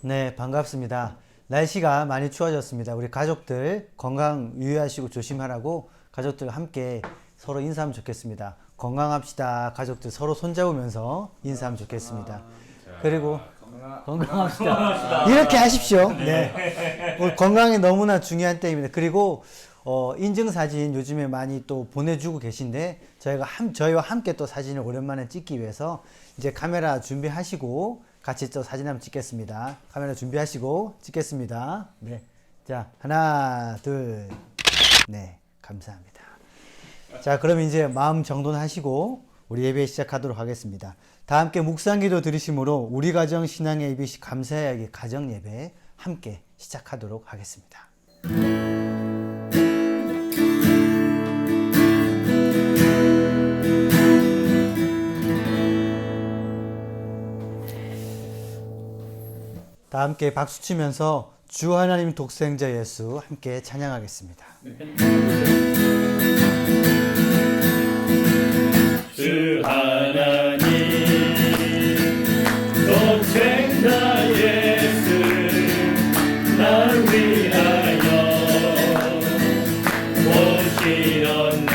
네, 반갑습니다. 날씨가 많이 추워졌습니다. 우리 가족들 건강 유의하시고 조심하라고 가족들 함께 서로 인사하면 좋겠습니다. 건강합시다. 가족들 서로 손잡으면서 인사하면 좋겠습니다. 그리고 건강합시다. 이렇게 하십시오. 네. 오늘 건강이 너무나 중요한 때입니다. 그리고 인증사진 요즘에 많이 또 보내주고 계신데 저희와 함께 또 사진을 오랜만에 찍기 위해서 이제 카메라 준비하시고 같이 또 사진 한번 찍겠습니다. 카메라 준비하시고 찍겠습니다. 네. 자, 하나, 둘. 네. 감사합니다. 자, 그럼 이제 마음 정돈하시고 우리 예배 시작하도록 하겠습니다. 다 함께 묵상기도 들으심으로 우리 가정 신앙의 ABC 감사의 이야기 가정 예배 함께 시작하도록 하겠습니다. 다 함께 박수 치면서 주 하나님 독생자 예수 함께 찬양하겠습니다. 주 하나님 독생자 예수 날 위하여 오시었네.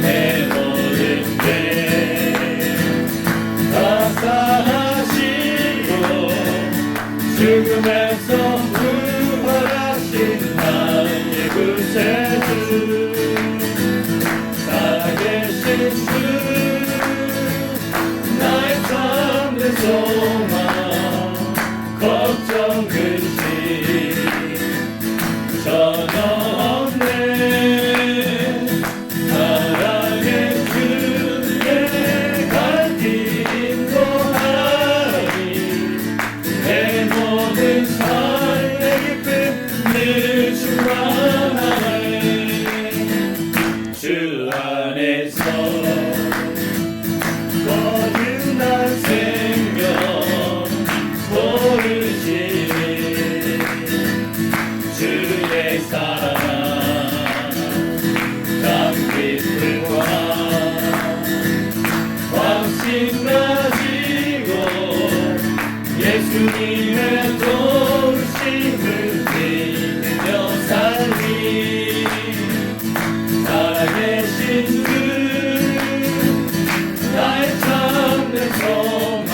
내 모든 죄 다 사하시고 죽음에서 부활하신 나의 구세주 살아계신 주 나의 참된 소망 걱정 근심 전혀 없네. 사랑의 주의 갈 길 인도하리. 내 모든 삶의 기쁨 늘 충만하네. 주 안에서 거듭난 생명 모르시니 주의 사랑 감기불과 확신 가지고 예수님의 도우심을 믿으며 살리. 살아계신 주 나의 참된 소망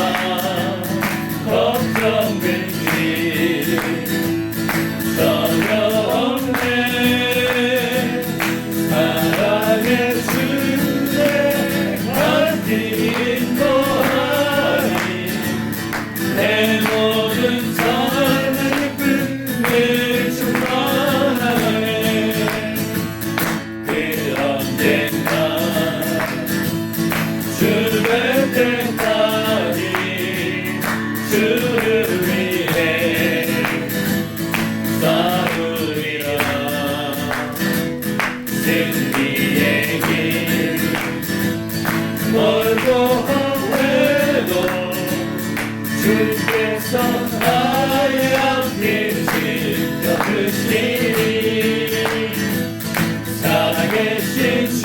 걱정 근심 전혀 없네. 사랑의 주의 갈 길 인도하리. 내 모든 삶의 기쁨 늘 충만하네. 언젠가 주 뵐 때까지 주를 위해 싸우리라. 승리의 길 멀고 험해도 주께서 나의 앞길 지켜주시니. 살아계신 주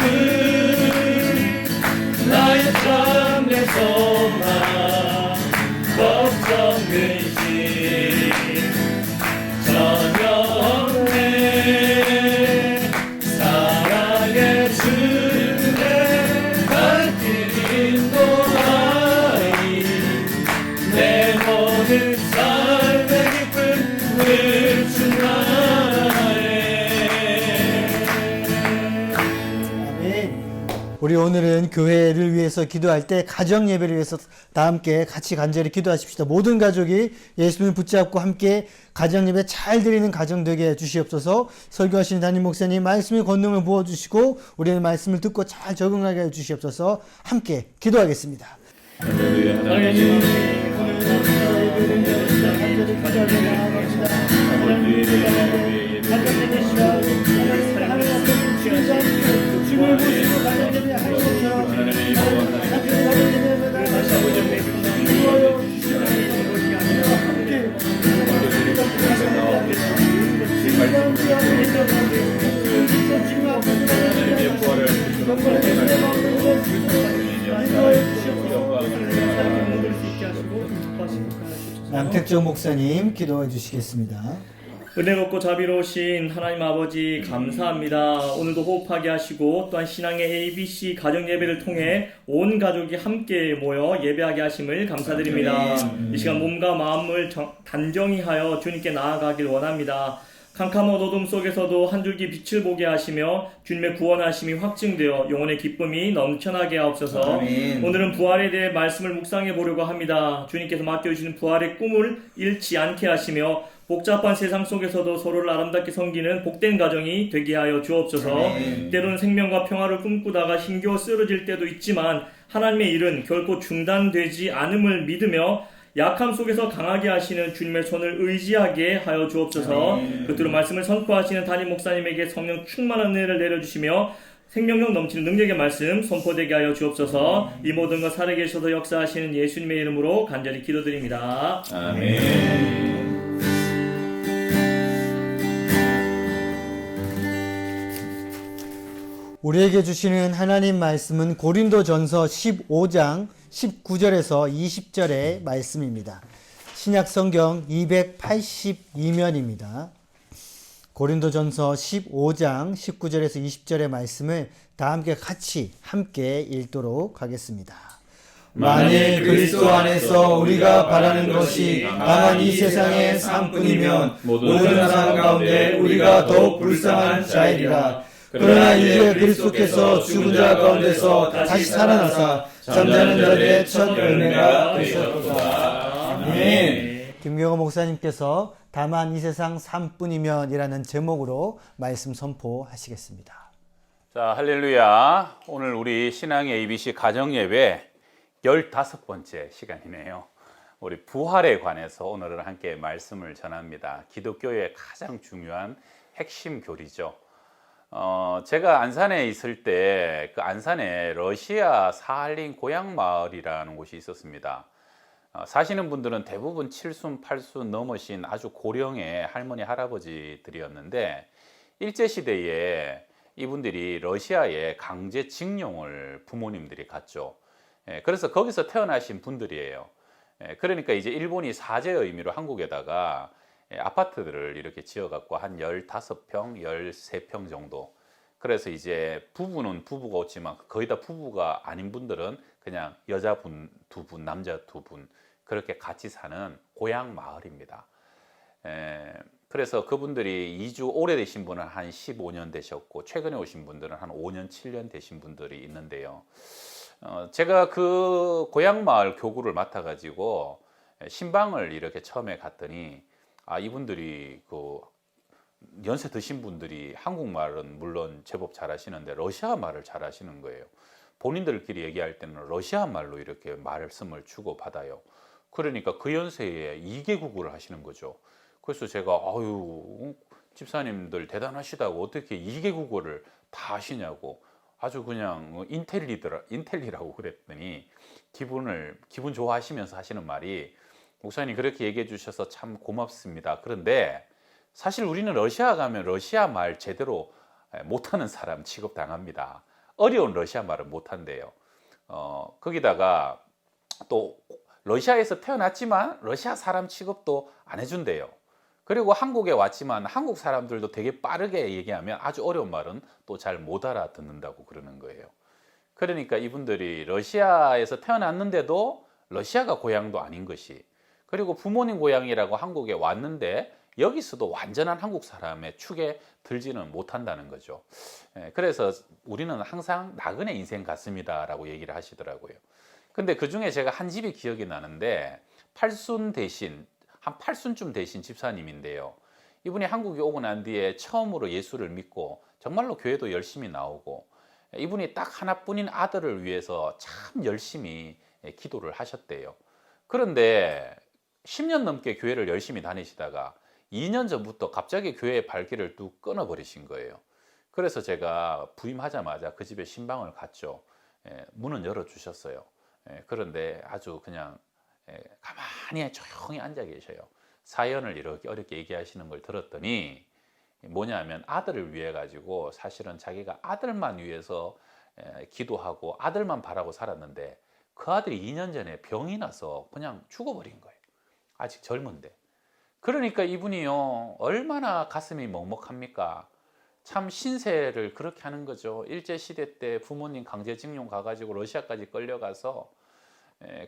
나의 참된 소망 걱정 근심 전혀 없네. 사랑의 주의 갈 길 인도하리. 내 모든 삶의 기쁨 늘 충만하네. 우리 오늘은 교회를 위해서 기도할 때 가정 예배를 위해서 다 함께 같이 간절히 기도하십시다. 모든 가족이 예수님을 붙잡고 함께 가정 예배 잘 드리는 가정 되게 해 주시옵소서. 설교하시는 담임 목사님 말씀의 권능을 부어 주시고 우리는 말씀을 듣고 잘 적응하게 해 주시옵소서. 함께 기도하겠습니다. 인도하여 주시옵소서. 살게 만들 수 있게 하시고 기뻐하시고 하시옵소서. 양택정 목사님 기도해 주시겠습니다. 은혜롭고 자비로우신 하나님 아버지 감사합니다. 오늘도 호흡하게 하시고 또한 신앙의 ABC 가정 예배를 통해 온 가족이 함께 모여 예배하게 하심을 감사드립니다. 이 시간 몸과 마음을 단정히 하여 주님께 나아가길 원합니다. 캄캄한 어둠 속에서도 한 줄기 빛을 보게 하시며 주님의 구원하심이 확증되어 영혼의 기쁨이 넘쳐나게 하옵소서. 아멘. 오늘은 부활에 대해 말씀을 묵상해 보려고 합니다. 주님께서 맡겨주시는 부활의 꿈을 잃지 않게 하시며 복잡한 세상 속에서도 서로를 아름답게 섬기는 복된 가정이 되게 하여 주옵소서. 아멘. 때로는 생명과 평화를 꿈꾸다가 힘겨워 쓰러질 때도 있지만 하나님의 일은 결코 중단되지 않음을 믿으며 약함 속에서 강하게 하시는 주님의 손을 의지하게 하여 주옵소서. 끝으로 말씀을 선포하시는 담임 목사님에게 성령 충만한 은혜를 내려주시며 생명력 넘치는 능력의 말씀 선포되게 하여 주옵소서. 이 모든 것 살아계셔서 역사하시는 예수님의 이름으로 간절히 기도드립니다. 아멘. 우리에게 주시는 하나님 말씀은 고린도전서 15장 19절에서 20절의 말씀입니다. 신약 성경 282면입니다. 고린도전서 15장 19절에서 20절의 말씀을 다 함께 읽도록 하겠습니다. 만일 그리스도 안에서 우리가 바라는 것이 다만 이 세상의 삶뿐이면 모든 사람 가운데 우리가 더욱 불쌍한 자이리라. 그러나 이제 그리스도께서 죽은 자 가운데서 다시 살아나사 잠자는 자들의 첫 열매가 되셨도다. 아멘. 김경호 목사님께서 다만 이 세상 삶뿐이면 이라는 제목으로 말씀 선포하시겠습니다. 자, 할렐루야. 오늘 우리 신앙의 ABC 가정예배 15번째 시간이네요. 우리 부활에 관해서 오늘은 함께 말씀을 전합니다. 기독교의 가장 중요한 핵심 교리죠. 제가 안산에 있을 때 그 안산에 러시아 사할린 고향 마을이라는 곳이 있었습니다. 사시는 분들은 대부분 7순, 8순 넘으신 아주 고령의 할머니, 할아버지들이었는데 일제시대에 이분들이 러시아에 강제징용을 부모님들이 갔죠. 그래서 거기서 태어나신 분들이에요. 그러니까 이제 일본이 사죄의 의미로 한국에다가 아파트들을 이렇게 지어갖고 한 15평, 13평 정도. 그래서 이제 부부는 부부가 없지만 거의 다 부부가 아닌 분들은 그냥 여자분 2분, 남자 2분 그렇게 같이 사는 고향 마을입니다. 그래서 그분들이 이주 오래되신 분은 한 15년 되셨고 최근에 오신 분들은 한 5년, 7년 되신 분들이 있는데요. 제가 그 고향 마을 교구를 맡아가지고 신방을 이렇게 처음에 갔더니 이분들이 그 연세 드신 분들이 한국말은 물론 제법 잘하시는데 러시아 말을 잘하시는 거예요. 본인들끼리 얘기할 때는 러시아 말로 이렇게 말씀을 주고 받아요. 그러니까 그 연세에 2개국어를 하시는 거죠. 그래서 제가 집사님들 대단하시다고 어떻게 2개국어를 다 하시냐고 아주 그냥 인텔리라고 그랬더니 기분 좋아하시면서 하시는 말이 목사님 그렇게 얘기해 주셔서 참 고맙습니다. 그런데 사실 우리는 러시아 가면 러시아 말 제대로 못하는 사람 취급당합니다. 어려운 러시아 말을 못한대요. 거기다가 또 러시아에서 태어났지만 러시아 사람 취급도 안 해준대요. 그리고 한국에 왔지만 한국 사람들도 되게 빠르게 얘기하면 아주 어려운 말은 또 잘 못 알아듣는다고 그러는 거예요. 그러니까 이분들이 러시아에서 태어났는데도 러시아가 고향도 아닌 것이, 그리고 부모님 고향이라고 한국에 왔는데 여기서도 완전한 한국 사람의 축에 들지는 못한다는 거죠. 그래서 우리는 항상 나그네 인생 같습니다 라고 얘기를 하시더라고요. 근데 그 중에 제가 한 집이 기억이 나는데 팔순 대신 한 8순쯤 되신 집사님인데요. 이분이 한국에 오고 난 뒤에 처음으로 예수를 믿고 정말로 교회도 열심히 나오고 이분이 딱 하나뿐인 아들을 위해서 참 열심히 기도를 하셨대요. 그런데 10년 넘게 교회를 열심히 다니시다가 2년 전부터 갑자기 교회의 발길을 뚝 끊어버리신 거예요. 그래서 제가 부임하자마자 그 집에 신방을 갔죠. 문은 열어주셨어요. 그런데 아주 그냥 가만히 조용히 앉아 계셔요. 사연을 이렇게 어렵게 얘기하시는 걸 들었더니 뭐냐면 아들을 위해 가지고 사실은 자기가 아들만 위해서 기도하고 아들만 바라고 살았는데 그 아들이 2년 전에 병이 나서 그냥 죽어버린 거예요. 아직 젊은데. 그러니까 이분이요, 얼마나 가슴이 먹먹합니까? 참 신세를 그렇게 하는 거죠. 일제시대 때 부모님 강제징용 가가지고 러시아까지 끌려가서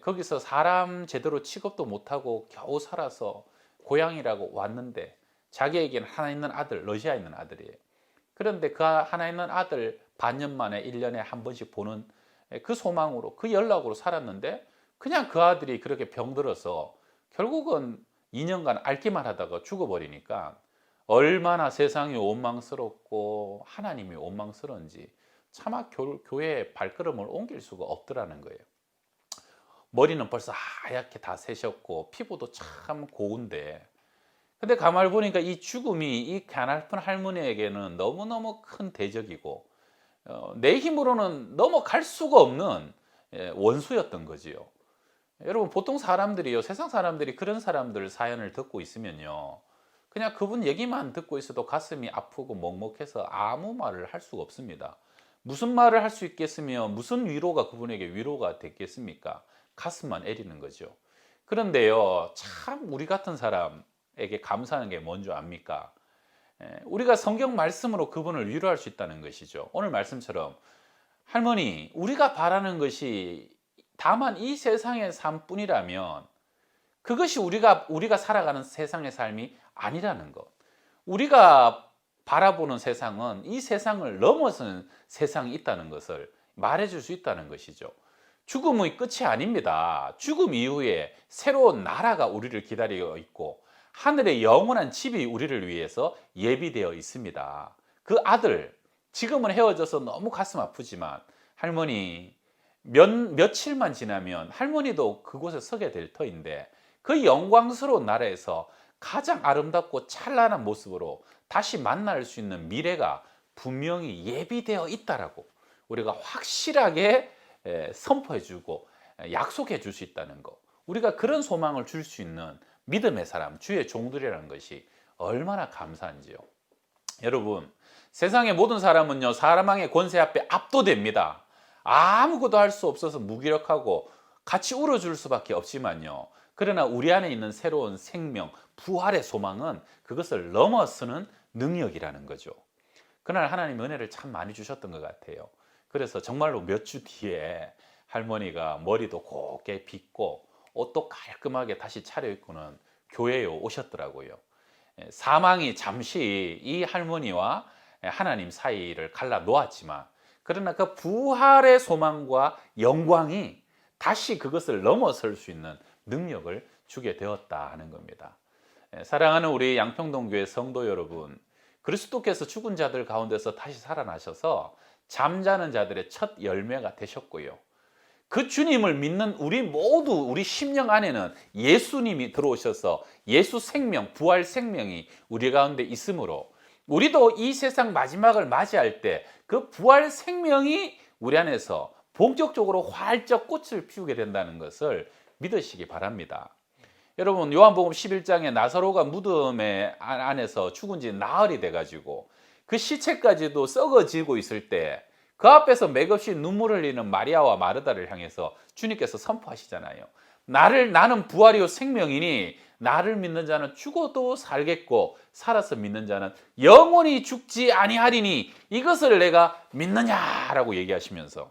거기서 사람 제대로 취급도 못하고 겨우 살아서 고향이라고 왔는데 자기에게는 하나 있는 아들, 러시아에 있는 아들이에요. 그런데 그 하나 있는 아들 반년 만에 1년에 한 번씩 보는 그 소망으로, 그 연락으로 살았는데 그냥 그 아들이 그렇게 병들어서 결국은 2년간 앓기만 하다가 죽어버리니까 얼마나 세상이 원망스럽고 하나님이 원망스러운지 차마 교회에 발걸음을 옮길 수가 없더라는 거예요. 머리는 벌써 하얗게 다 새셨고 피부도 참 고운데, 근데 가만히 보니까 이 죽음이 이 가냘픈 할머니에게는 너무너무 큰 대적이고 내 힘으로는 넘어갈 수가 없는 원수였던 거지요. 여러분, 보통 사람들이요, 세상 사람들이 그런 사람들 사연을 듣고 있으면요, 그냥 그분 얘기만 듣고 있어도 가슴이 아프고 먹먹해서 아무 말을 할 수가 없습니다. 무슨 말을 할 수 있겠으며 무슨 위로가 그분에게 위로가 됐겠습니까? 가슴만 애리는 거죠. 그런데요, 참 우리 같은 사람에게 감사하는 게 뭔지 압니까? 우리가 성경 말씀으로 그분을 위로할 수 있다는 것이죠. 오늘 말씀처럼 할머니, 우리가 바라는 것이 다만 이 세상의 삶뿐이라면 그것이 우리가 살아가는 세상의 삶이 아니라는 것. 우리가 바라보는 세상은 이 세상을 넘어서는 세상이 있다는 것을 말해줄 수 있다는 것이죠. 죽음의 끝이 아닙니다. 죽음 이후에 새로운 나라가 우리를 기다리고 있고 하늘의 영원한 집이 우리를 위해서 예비되어 있습니다. 그 아들, 지금은 헤어져서 너무 가슴 아프지만 할머니, 며칠만 지나면 할머니도 그곳에 서게 될 터인데 그 영광스러운 나라에서 가장 아름답고 찬란한 모습으로 다시 만날 수 있는 미래가 분명히 예비되어 있다라고 우리가 확실하게 선포해 주고 약속해 줄 수 있다는 것, 우리가 그런 소망을 줄 수 있는 믿음의 사람, 주의 종들이라는 것이 얼마나 감사한지요. 여러분, 세상의 모든 사람은요, 사망의 권세 앞에 압도됩니다. 아무것도 할 수 없어서 무기력하고 같이 울어줄 수밖에 없지만요, 그러나 우리 안에 있는 새로운 생명, 부활의 소망은 그것을 넘어서는 능력이라는 거죠. 그날 하나님 은혜를 참 많이 주셨던 것 같아요. 그래서 정말로 몇 주 뒤에 할머니가 머리도 곱게 빗고 옷도 깔끔하게 다시 차려입고는 교회에 오셨더라고요. 사망이 잠시 이 할머니와 하나님 사이를 갈라 놓았지만 그러나 그 부활의 소망과 영광이 다시 그것을 넘어설 수 있는 능력을 주게 되었다 하는 겁니다. 사랑하는 우리 양평동교회 성도 여러분, 그리스도께서 죽은 자들 가운데서 다시 살아나셔서 잠자는 자들의 첫 열매가 되셨고요. 그 주님을 믿는 우리 모두, 우리 심령 안에는 예수님이 들어오셔서 예수 생명, 부활 생명이 우리 가운데 있으므로 우리도 이 세상 마지막을 맞이할 때 그 부활 생명이 우리 안에서 본격적으로 활짝 꽃을 피우게 된다는 것을 믿으시기 바랍니다. 여러분, 요한복음 11장에 나사로가 무덤 안에서 죽은 지 나흘이 돼가지고 그 시체까지도 썩어지고 있을 때 그 앞에서 맥없이 눈물 흘리는 마리아와 마르다를 향해서 주님께서 선포하시잖아요. 나는 부활이요 생명이니 나를 믿는 자는 죽어도 살겠고 살아서 믿는 자는 영원히 죽지 아니하리니 이것을 내가 믿느냐라고 얘기하시면서,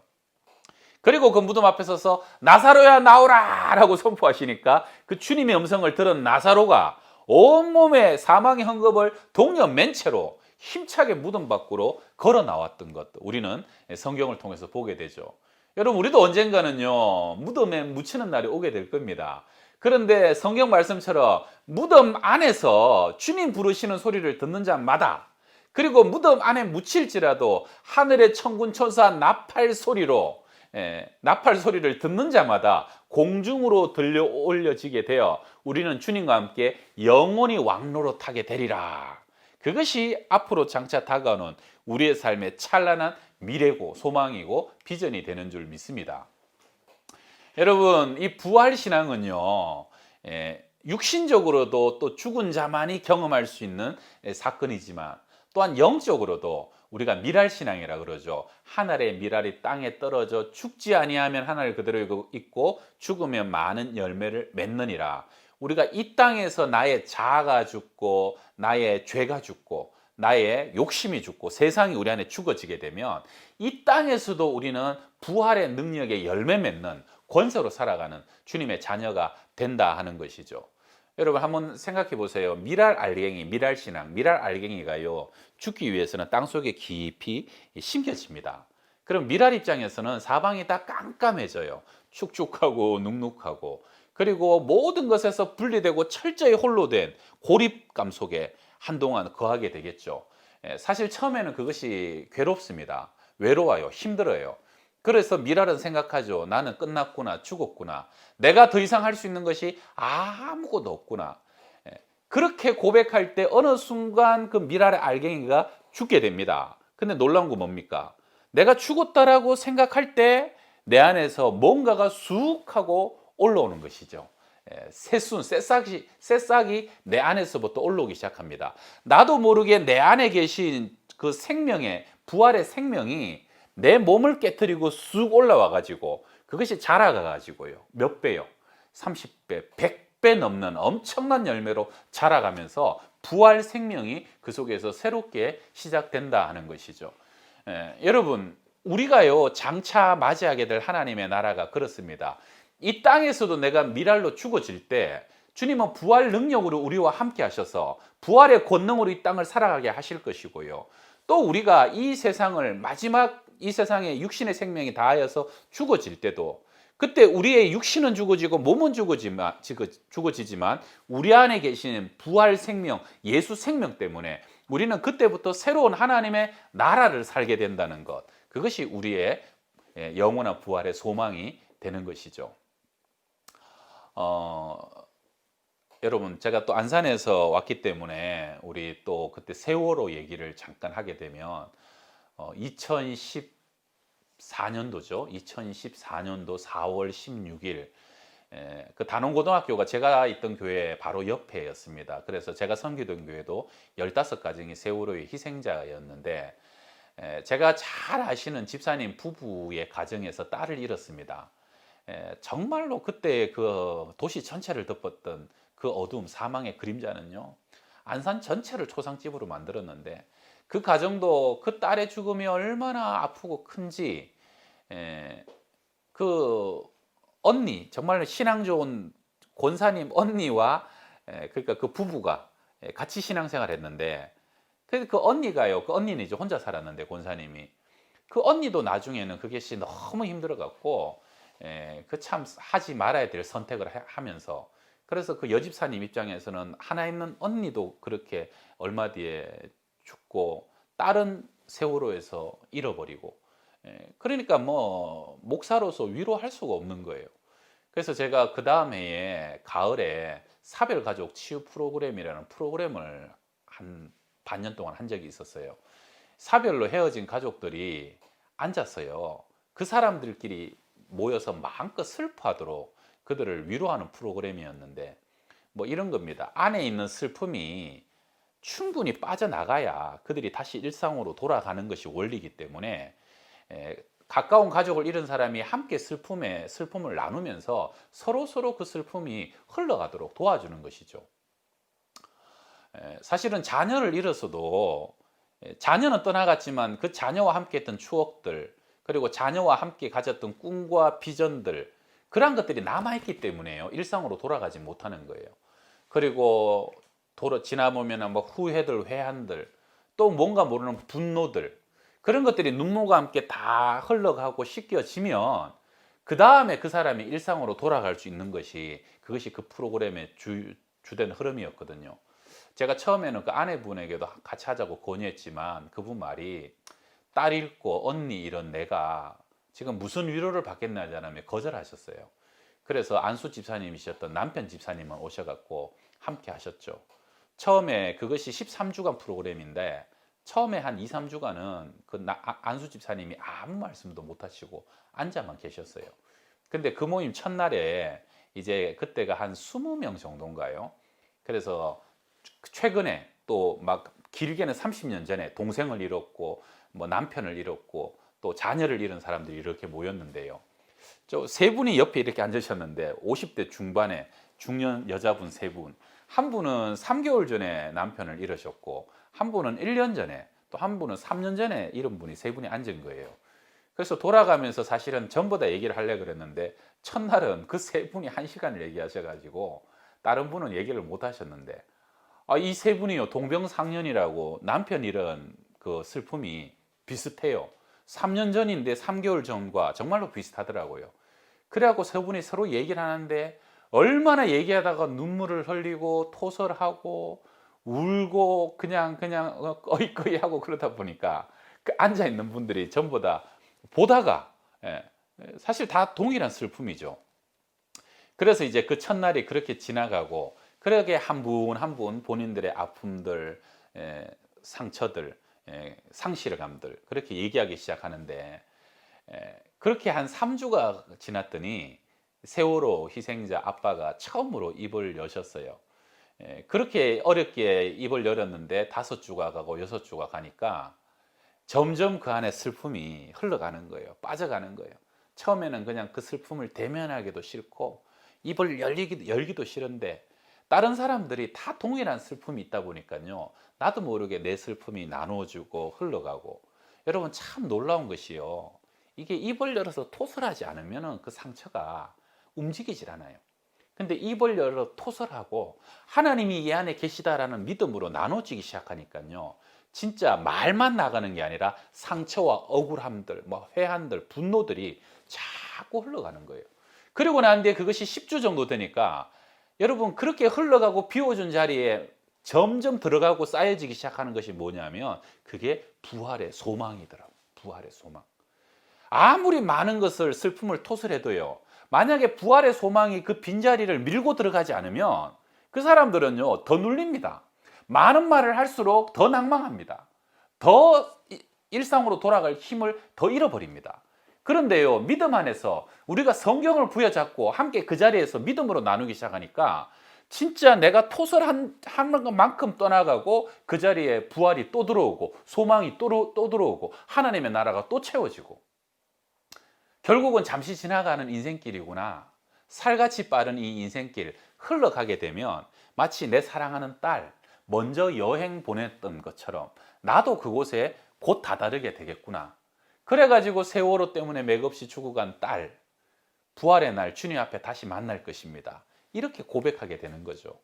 그리고 그 무덤 앞에 서서 나사로야 나오라 라고 선포하시니까 그 주님의 음성을 들은 나사로가 온몸에 사망의 헝겊을 동력 맨 채로 힘차게 무덤 밖으로 걸어 나왔던 것, 우리는 성경을 통해서 보게 되죠. 여러분, 우리도 언젠가는요 무덤에 묻히는 날이 오게 될 겁니다. 그런데 성경 말씀처럼 무덤 안에서 주님 부르시는 소리를 듣는 자마다, 그리고 무덤 안에 묻힐지라도 하늘의 천군 천사 나팔 소리를 듣는 자마다 공중으로 들려 올려지게 되어 우리는 주님과 함께 영원히 왕로로 타게 되리라. 그것이 앞으로 장차 다가오는 우리의 삶의 찬란한 미래고 소망이고 비전이 되는 줄 믿습니다. 여러분, 이 부활신앙은요 육신적으로도 또 죽은 자만이 경험할 수 있는 사건이지만 또한 영적으로도 우리가 미랄신앙이라 그러죠. 하늘의 미랄이 땅에 떨어져 죽지 아니하면 하늘 그대로 있고 죽으면 많은 열매를 맺느니라. 우리가 이 땅에서 나의 자아가 죽고 나의 죄가 죽고 나의 욕심이 죽고 세상이 우리 안에 죽어지게 되면 이 땅에서도 우리는 부활의 능력의 열매 맺는 권세로 살아가는 주님의 자녀가 된다 하는 것이죠. 여러분 한번 생각해 보세요. 미랄 알갱이, 미랄신앙, 미랄 알갱이가요 죽기 위해서는 땅속에 깊이 심겨집니다. 그럼 미랄 입장에서는 사방이 다 깜깜해져요. 축축하고 눅눅하고, 그리고 모든 것에서 분리되고 철저히 홀로 된 고립감 속에 한동안 거하게 되겠죠. 사실 처음에는 그것이 괴롭습니다. 외로워요. 힘들어요. 그래서 미랄은 생각하죠. 나는 끝났구나, 죽었구나. 내가 더 이상 할 수 있는 것이 아무것도 없구나. 그렇게 고백할 때 어느 순간 그 미랄의 알갱이가 죽게 됩니다. 근데 놀라운 건 뭡니까? 내가 죽었다라고 생각할 때 내 안에서 뭔가가 쑥 하고 올라오는 것이죠. 새순, 새싹이 내 안에서부터 올라오기 시작합니다. 나도 모르게 내 안에 계신 그 생명의, 부활의 생명이 내 몸을 깨트리고 쑥 올라와 가지고 그것이 자라가 가지고요. 몇 배요? 30배, 100배 넘는 엄청난 열매로 자라가면서 부활 생명이 그 속에서 새롭게 시작된다 하는 것이죠. 여러분, 우리가요 장차 맞이하게 될 하나님의 나라가 그렇습니다. 이 땅에서도 내가 미랄로 죽어질 때 주님은 부활 능력으로 우리와 함께 하셔서 부활의 권능으로 이 땅을 살아가게 하실 것이고요. 또 우리가 이 세상을 마지막 이 세상에 육신의 생명이 다하여서 죽어질 때도 그때 우리의 육신은 죽어지고 몸은 죽어지지만 우리 안에 계신 부활 생명, 예수 생명 때문에 우리는 그때부터 새로운 하나님의 나라를 살게 된다는 것. 그것이 우리의 영원한 부활의 소망이 되는 것이죠. 여러분, 제가 또 안산에서 왔기 때문에 우리 또 그때 세월호 얘기를 잠깐 하게 되면 2014년도죠. 2014년도 4월 16일 그 단원고등학교가 제가 있던 교회 바로 옆에였습니다. 그래서 제가 섬기던 교회도 15가정이 세월호의 희생자였는데 제가 잘 아시는 집사님 부부의 가정에서 딸을 잃었습니다. 정말로 그때 그 도시 전체를 덮었던 그 어두움, 사망의 그림자는요, 안산 전체를 초상집으로 만들었는데 그 가정도 그 딸의 죽음이 얼마나 아프고 큰지 그 언니, 정말 신앙 좋은 권사님 언니와 그러니까 그 부부가 같이 신앙생활 했는데 그 언니가요, 그 언니는 이제 혼자 살았는데 권사님이 그 언니도 나중에는 그것이 너무 힘들어 갖고 그 참 하지 말아야 될 선택을 하면서, 그래서 그 여집사님 입장에서는 하나 있는 언니도 그렇게 얼마 뒤에 죽고 딸은 세월호에서 잃어버리고, 그러니까 뭐 목사로서 위로할 수가 없는 거예요. 그래서 제가 그 다음 해에 가을에 사별가족 치유 프로그램이라는 프로그램을 한 반년 동안 한 적이 있었어요. 사별로 헤어진 가족들이 앉았어요. 그 사람들끼리 모여서 마음껏 슬퍼하도록 그들을 위로하는 프로그램이었는데 뭐 이런 겁니다. 안에 있는 슬픔이 충분히 빠져나가야 그들이 다시 일상으로 돌아가는 것이 원리이기 때문에 가까운 가족을 잃은 사람이 함께 슬픔을 나누면서 서로 그 슬픔이 흘러가도록 도와주는 것이죠. 사실은 자녀를 잃었어도 자녀는 떠나갔지만 그 자녀와 함께 했던 추억들, 그리고 자녀와 함께 가졌던 꿈과 비전들, 그런 것들이 남아있기 때문에요. 일상으로 돌아가지 못하는 거예요. 그리고 지나보면 뭐 후회들, 회한들, 또 뭔가 모르는 분노들, 그런 것들이 눈물과 함께 다 흘러가고 씻겨지면 그 다음에 그 사람이 일상으로 돌아갈 수 있는 것이, 그것이 그 프로그램의 주된 흐름이었거든요. 제가 처음에는 그 아내분에게도 같이 하자고 권유했지만 그분 말이 딸 잃고 언니 잃은 내가 지금 무슨 위로를 받겠나 하자며 거절하셨어요. 그래서 안수 집사님이셨던 남편 집사님은 오셔갖고 함께 하셨죠. 처음에 그것이 13주간 프로그램인데 처음에 한 2, 3주간은 그 안수 집사님이 아무 말씀도 못 하시고 앉아만 계셨어요. 근데 그 모임 첫날에 이제 그때가 한 20명 정도인가요? 그래서 최근에 또 막 길게는 30년 전에 동생을 잃었고 뭐 남편을 잃었고 또 자녀를 잃은 사람들이 이렇게 모였는데요. 저 세 분이 옆에 이렇게 앉으셨는데 50대 중반에 중년 여자분 세 분. 한 분은 3개월 전에 남편을 잃으셨고, 한 분은 1년 전에, 또 한 분은 3년 전에 잃은 분이 세 분이 앉은 거예요. 그래서 돌아가면서 사실은 전부 다 얘기를 하려고 그랬는데, 첫날은 그 세 분이 1시간을 얘기하셔가지고 다른 분은 얘기를 못 하셨는데, 이 세 분이요, 동병상련이라고 남편 잃은 그 슬픔이 비슷해요. 3년 전인데 3개월 전과 정말로 비슷하더라고요. 그래갖고 세 분이 서로 얘기를 하는데, 얼마나 얘기하다가 눈물을 흘리고 토설하고 울고 그냥 꺼이꺼이 하고 그러다 보니까 그 앉아 있는 분들이 전부 다 보다가, 사실 다 동일한 슬픔이죠. 그래서 이제 그 첫날이 그렇게 지나가고, 그렇게 한 분 한 분 본인들의 아픔들, 상처들, 상실감들 그렇게 얘기하기 시작하는데, 그렇게 한 3주가 지났더니 세월호 희생자 아빠가 처음으로 입을 여셨어요. 그렇게 어렵게 입을 열었는데 5주가 가고 6주가 가니까 점점 그 안에 슬픔이 흘러가는 거예요. 빠져가는 거예요. 처음에는 그냥 그 슬픔을 대면하기도 싫고 입을 열기도 싫은데, 다른 사람들이 다 동일한 슬픔이 있다 보니까요, 나도 모르게 내 슬픔이 나누어지고 흘러가고. 여러분, 참 놀라운 것이요, 이게 입을 열어서 토설하지 않으면 그 상처가 움직이질 않아요. 근데 입을 열어 토설하고 하나님이 이 안에 계시다라는 믿음으로 나눠지기 시작하니까요, 진짜 말만 나가는 게 아니라 상처와 억울함들, 회한들, 분노들이 자꾸 흘러가는 거예요. 그리고 난 뒤에 그것이 10주 정도 되니까 여러분, 그렇게 흘러가고 비워준 자리에 점점 들어가고 쌓여지기 시작하는 것이 뭐냐면, 그게 부활의 소망이더라고요. 부활의 소망. 아무리 많은 것을, 슬픔을 토설해도요, 만약에 부활의 소망이 그 빈자리를 밀고 들어가지 않으면 그 사람들은요, 더 눌립니다. 많은 말을 할수록 더 낭망합니다. 더 일상으로 돌아갈 힘을 더 잃어버립니다. 그런데요, 믿음 안에서 우리가 성경을 부여잡고 함께 그 자리에서 믿음으로 나누기 시작하니까 진짜 내가 토설한 것만큼 떠나가고, 그 자리에 부활이 또 들어오고 소망이 또 들어오고 하나님의 나라가 또 채워지고, 결국은 잠시 지나가는 인생길이구나, 살같이 빠른 이 인생길 흘러가게 되면 마치 내 사랑하는 딸 먼저 여행 보냈던 것처럼 나도 그곳에 곧 다다르게 되겠구나. 그래가지고 세월호 때문에 맥없이 죽어간 딸, 부활의 날 주님 앞에 다시 만날 것입니다. 이렇게 고백하게 되는 거죠.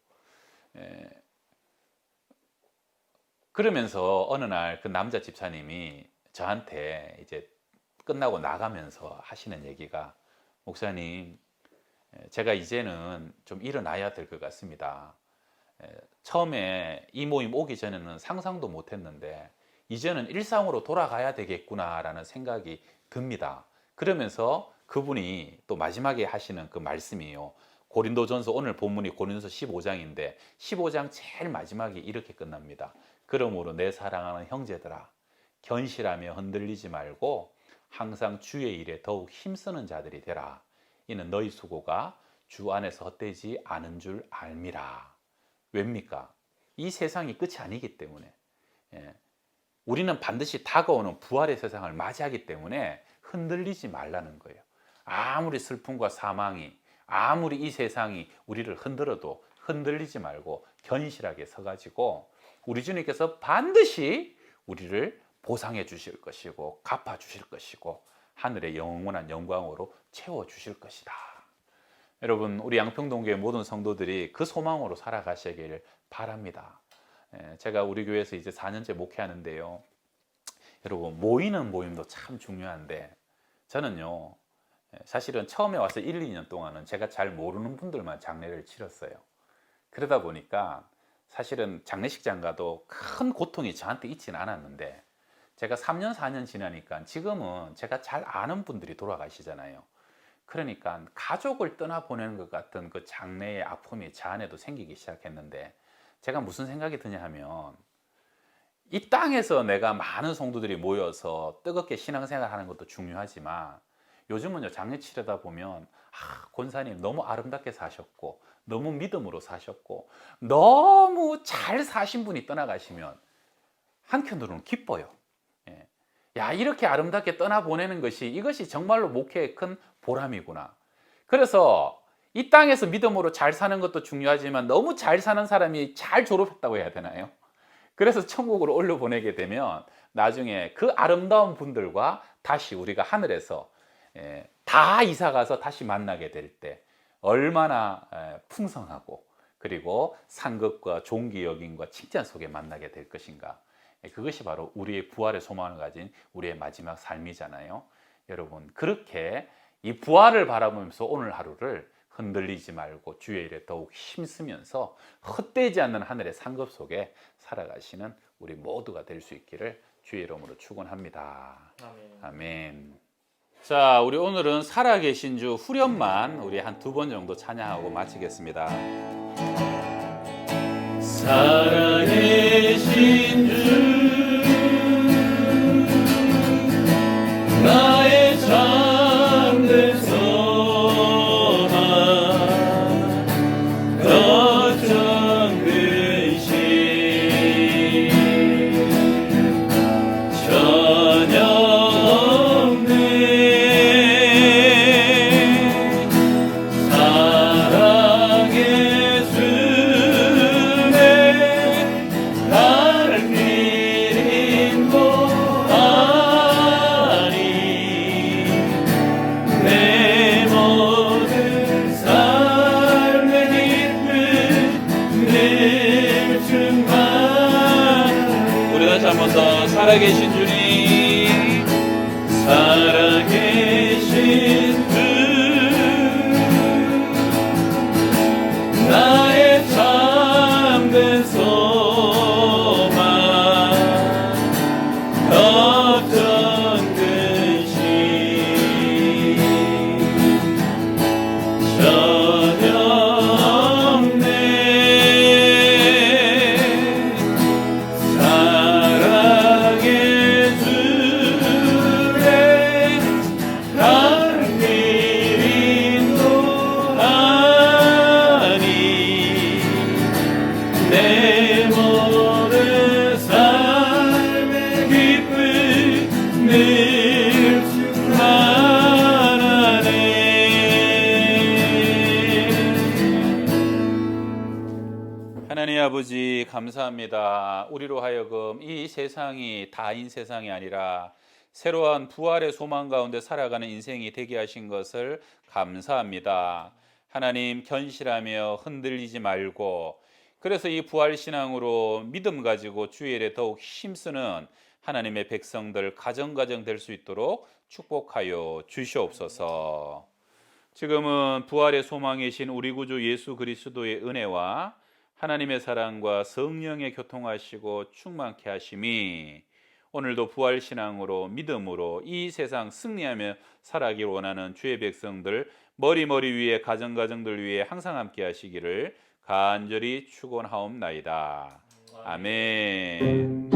그러면서 어느 날 그 남자 집사님이 저한테 이제 끝나고 나가면서 하시는 얘기가, 목사님, 제가 이제는 좀 일어나야 될 것 같습니다. 처음에 이 모임 오기 전에는 상상도 못 했는데 이제는 일상으로 돌아가야 되겠구나라는 생각이 듭니다. 그러면서 그분이 또 마지막에 하시는 그 말씀이에요. 고린도전서, 오늘 본문이 고린도서 15장인데 15장 제일 마지막이 이렇게 끝납니다. 그러므로 내 사랑하는 형제들아, 견실하며 흔들리지 말고 항상 주의 일에 더욱 힘쓰는 자들이 되라. 이는 너희 수고가 주 안에서 헛되지 않은 줄 알미라. 왜입니까? 이 세상이 끝이 아니기 때문에, 우리는 반드시 다가오는 부활의 세상을 맞이하기 때문에 흔들리지 말라는 거예요. 아무리 슬픔과 사망이, 아무리 이 세상이 우리를 흔들어도 흔들리지 말고 견실하게 서가지고, 우리 주님께서 반드시 우리를 보상해 주실 것이고 갚아 주실 것이고 하늘의 영원한 영광으로 채워 주실 것이다. 여러분, 우리 양평동교회 모든 성도들이 그 소망으로 살아가시기를 바랍니다. 제가 우리 교회에서 이제 4년째 목회하는데요, 여러분, 모이는 모임도 참 중요한데, 저는요, 사실은 처음에 와서 1, 2년 동안은 제가 잘 모르는 분들만 장례를 치렀어요. 그러다 보니까 사실은 장례식장 가도 큰 고통이 저한테 있지는 않았는데, 제가 3년, 4년 지나니까 지금은 제가 잘 아는 분들이 돌아가시잖아요. 그러니까 가족을 떠나보내는 것 같은 그 장래의 아픔이 저 안에도 생기기 시작했는데, 제가 무슨 생각이 드냐 하면, 이 땅에서 내가 많은 성도들이 모여서 뜨겁게 신앙생활 하는 것도 중요하지만, 요즘은요, 장례 치르다 보면 권사님 너무 아름답게 사셨고 너무 믿음으로 사셨고 너무 잘 사신 분이 떠나가시면 한편으로는 기뻐요. 야, 이렇게 아름답게 떠나보내는 것이, 이것이 정말로 목회의 큰 보람이구나. 그래서 이 땅에서 믿음으로 잘 사는 것도 중요하지만 너무 잘 사는 사람이 잘 졸업했다고 해야 되나요? 그래서 천국으로 올려보내게 되면 나중에 그 아름다운 분들과 다시 우리가 하늘에서 다 이사가서 다시 만나게 될 때 얼마나 풍성하고 그리고 상급과 존귀 여김과 칭찬 속에 만나게 될 것인가. 그것이 바로 우리의 부활의 소망을 가진 우리의 마지막 삶이잖아요. 여러분, 그렇게 이 부활을 바라보면서 오늘 하루를 흔들리지 말고 주의 일에 더욱 힘쓰면서 헛되지 않는 하늘의 상급 속에 살아가시는 우리 모두가 될 수 있기를 주의 이름으로 축원합니다. 아멘. 자, 우리 오늘은 살아계신 주 후렴만 우리 한 2번 정도 찬양하고 마치겠습니다. 살아계신 주 나의 잠든 소망 걱정 근심 전혀 없네 사랑의 주네 나를 비린고 아니 내 모든 삶의 기쁨 늘 충만 우리 다시 한 번 더 살아계신 주님 살아계신 주 나의 잠든 소망 걱정 근심 전혀 없네 사랑의 주래 다른 일인도 아니 내 모든 삶의 기쁨 늘 충만하네. 하나님 아버지 감사합니다. 우리로 하여금 이 세상이 다인 세상이 아니라 새로운 부활의 소망 가운데 살아가는 인생이 되게 하신 것을 감사합니다. 하나님 견실하며 흔들리지 말고 그래서 이 부활신앙으로 믿음 가지고 주의 일에 더욱 힘쓰는 하나님의 백성들 가정가정 될 수 있도록 축복하여 주시옵소서. 지금은 부활의 소망이신 우리 구주 예수 그리스도의 은혜와 하나님의 사랑과 성령의 교통하시고 충만케 하심이 오늘도 부활신앙으로 믿음으로 이 세상 승리하며 살아가기를 원하는 주의 백성들 머리 위에 가정들 위에 항상 함께 하시기를 간절히 축원하옵나이다. 아멘.